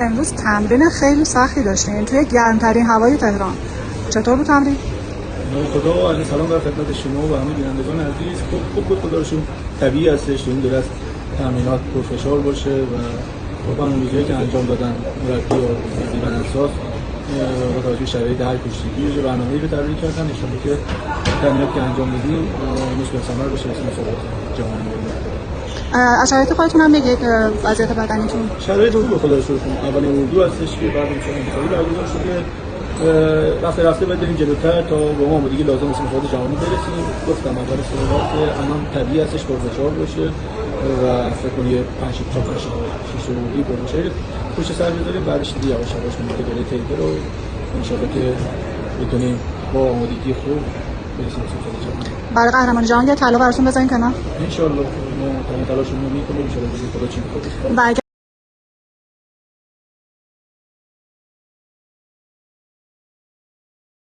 امروز تمرین خیلی سختی داشتین توی گرمترین هوای تهران. چطور بود تمرین؟ خدا عرض سلام در خدمت شما و همه بینندگان عزیز. خوب بود، خدا رو شکر. طبیعی هستش تو این دور از تمرینات پرفشار باشه و با برنامه‌ریزی که انجام دادن مربی و دیوان اساس با توجه به شرایط هر کشتیگی یه برنامه‌ای رو طراحی کردن ان شاءالله که تمریناتی که انجام میدیم مثبت ثمر بشه واسه مسابقات جهانی. از شرایط خودتون هم بگید، وضعیت بدنیتون. شرایط خوبه خدا رو شکر. اولین اردو هستش که بعد از انتخابی برگزار شده. رفته باید بریم جلوتر تا به اون آمادگی لازم واسه مسابقات جهانی برسیم. گفتم اول سوالات که الان طبیعی هستش پرفشار باشه و فکر کنم یه 5 تا 6 روزی باشه پشت سر بذاریم، بعدش دیگه یواش یواش میاد جلوی تیپر رو ان شاءالله که بتونیم با آمادگی خوب برسیم مسابقات جهانی. برای قهرمانی جهان یه طلا براتون بزنین کنار. ان شاءالله ما تلاشمون رو میکنیم ان شاءالله خدا چی بخواد. و